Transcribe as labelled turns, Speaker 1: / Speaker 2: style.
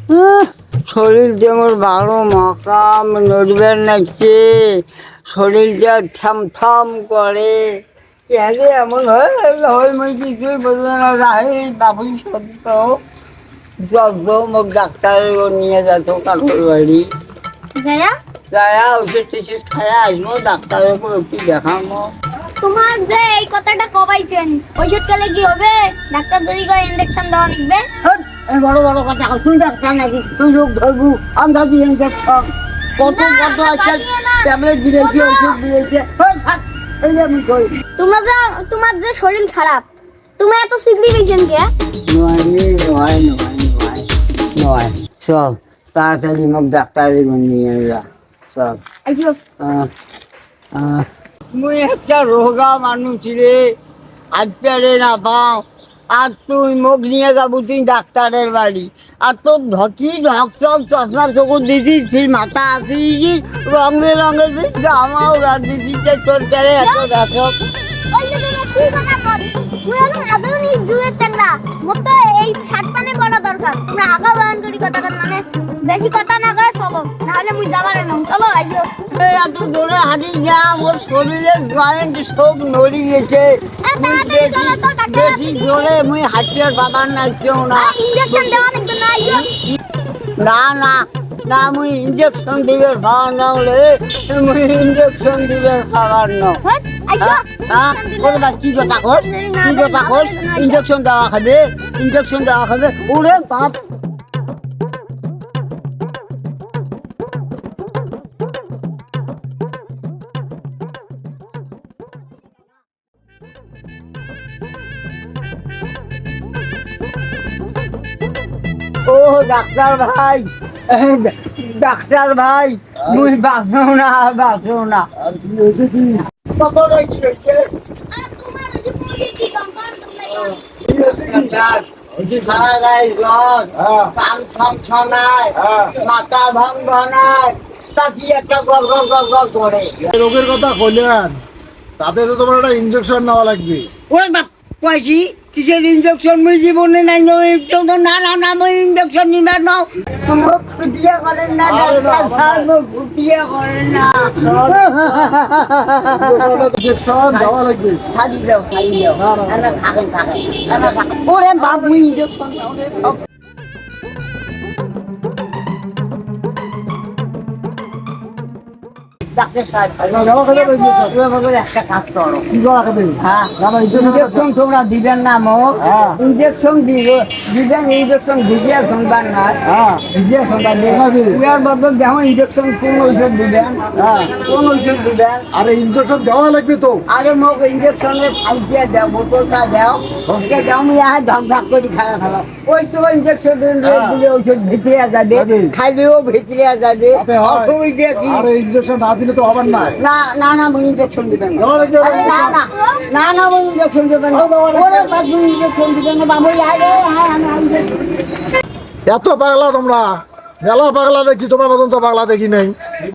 Speaker 1: আহ, শরীর যেমন ভালো মাকাম নড়বেন নাকি শরীরটা থাম থাম করে এলে এমন হয় হয় মই কিছুই বোঝে না রাহি বাবুই সত্য জব্দ মোক ডাক্তার নিয়ে যেত কাঠুর বাড়ি
Speaker 2: জয়া,
Speaker 1: যায়া ওষুধ টষুধ খায়া আসবো ডাক্তারের উপর একটু দেখাবো।
Speaker 2: তোমার যে এই কথাটা কবাইছেন ওষুধ খেলে কি হবে? ডাক্তার যদি কয় ইনজেকশন দেওয়া নিবে।
Speaker 1: এই বড় বড় কথা তুই ডাক্তার নাকি তুই লোক ধরবু আন্দাজি ইনজেকশন কত
Speaker 2: না,
Speaker 1: কত
Speaker 2: না,
Speaker 1: আছে
Speaker 2: পারিও না।
Speaker 1: ট্যাবলেট দিয়েছে
Speaker 2: শোনো।
Speaker 1: ওষুধ দিয়েছে এই যে আমি কই
Speaker 2: তোমার যে শরীর খারাপ, তোমরা এত সিগরি পেয়েছেন কে?
Speaker 1: নয় নয় নয় নয় নয় চল তাড়াতাড়ি মোক ডাক্তারের নিয়ে যা চল
Speaker 2: আইসো।
Speaker 1: মুই একটা রোগা মানুষ রে হাঁটতে না পাও আর তুই মোক নিয়ে যাবো তুই ডাক্তারের বাড়ি আর তোর ধকি ঢক চক চশমা চকুর দিছিস তুই মাথা আসিস রঙে রঙের জামাও রাখ দিছিস তোর চারে এত দেখো
Speaker 2: ওই যে তুমি কি কথা কর? মুই এখন আদৌনি জুয়ের চেংড়া। মোর তো এই শার্ট পানে পড়া দরকার। তোমরা আগা বায়ান করি কথা কর মানে বেশি কথা না করে চলো, নাহলে মুই যাবারে না। চলো আইসো।
Speaker 1: এই এত জোরে হাঁটিস না মোর শরীরের জয়েন্ট সব নড়ি গেছে
Speaker 2: তাড়াতাড়ি চলো তো, ডাক্তার
Speaker 1: বেশি জোরে মুই হাঁটতে পাবার না কেউ না
Speaker 2: ইনজেকশন দেওয়া নিবে না আইসো।
Speaker 1: না না না মুই ইঞ্জেকশন দিবে খাওয়ার না হলে মুই ইঞ্জেকশন দিবে খাবার না
Speaker 2: হট, আইসো।
Speaker 1: হ্যাঁ বলবা কি কথা কর কি কথা কর ইঞ্জেকশন দেওয়া খাবে ইঞ্জেকশন দেওয়া খাবে ওরে বাপ ও ডাক্তার ভাই ডাক্তার ভাই মুই বাঁচো না
Speaker 3: আর কি হয়েছে কি?
Speaker 1: কতটা কি হচ্ছে
Speaker 2: আরে তোমার ওই মুরগি কি কম তোমরা কর।
Speaker 3: কি হয়েছে কি?
Speaker 1: সারা গায়ে জ্বর
Speaker 3: হ্যাঁ।
Speaker 1: কান ছমছমায়
Speaker 3: হ্যাঁ।
Speaker 1: মাথা ভাঙায় তাকি একটা গর গর গর গর করে
Speaker 3: এই রোগের কথা কইলেন, তাতে তো তোমার একটা ইনজেকশন নেওয়া লাগবে।
Speaker 1: ওরে বাপ কইছি কিসের ইঞ্জেকশন মুই জীবনে নাই না না না মুই ইঞ্জেকশন নিবে না মুখ ফুটিয়ে করেন না ডাক্তার সাহেব মুখ ফুটিয়ে করেন না
Speaker 3: ইনজেকশন দেওয়া লাগবে।
Speaker 1: সারি দাও
Speaker 3: না, না, না।
Speaker 1: থাকেন ওরে বাপ মুই ইঞ্জেকশন ওরে বাপ ডাক্তার সাহেব
Speaker 3: না, দেওয়া খাবে তো ইনজেকশন।
Speaker 1: একটা কাজ করো
Speaker 3: কি করা খাবে?
Speaker 1: হ্যাঁ
Speaker 3: না, না, ইনজেকশন
Speaker 1: ইঞ্জেকশন তোমরা দিবেন না মোক
Speaker 3: হ্যাঁ।
Speaker 1: ইঞ্জেকশন দিবেন ইঞ্জেকশন ভিজিয়ে শুনবার না
Speaker 3: হ্যাঁ।
Speaker 1: ভিজিয়ে শুনবার উয়ার বদল দেখো ইঞ্জেকশন কোন ওষুধ দিবেন
Speaker 3: হ্যাঁ।
Speaker 1: কোন ওষুধ দিবেন
Speaker 3: আরে ইনজেকশন দেওয়া লাগবে তো।
Speaker 1: আরে মোক ইঞ্জেকশনের ফাইটিয়ে দাও বোতলটা দাও ওকে দাও আমি আহ ঢক ঢক করে খাওয়া ফেলা ওই তো ইঞ্জেকশন দিলে ওষুধ ভিতরে যাবে
Speaker 3: যাবে।
Speaker 1: খাইলেও ভিতরে যাবে
Speaker 3: তাতে হয়।
Speaker 1: অসুবিধা কি
Speaker 3: আরে ইনজেকশন না দিলে তো হবার না।
Speaker 1: না না না মুই ইঞ্জেকশন দিবেন না
Speaker 3: দেওয়া লাগবে।
Speaker 1: আরে না না না না মুই ইঞ্জেকশন দিবেন না ওরে বাপ মুই ইঞ্জেকশন দিবেন না বাবু আরে হ্যাঁ আমি
Speaker 3: এত পাগলা তোমরা, মেলা পাগলা দেখছি, তোমার মতন তো পাগলা দেখি নাই।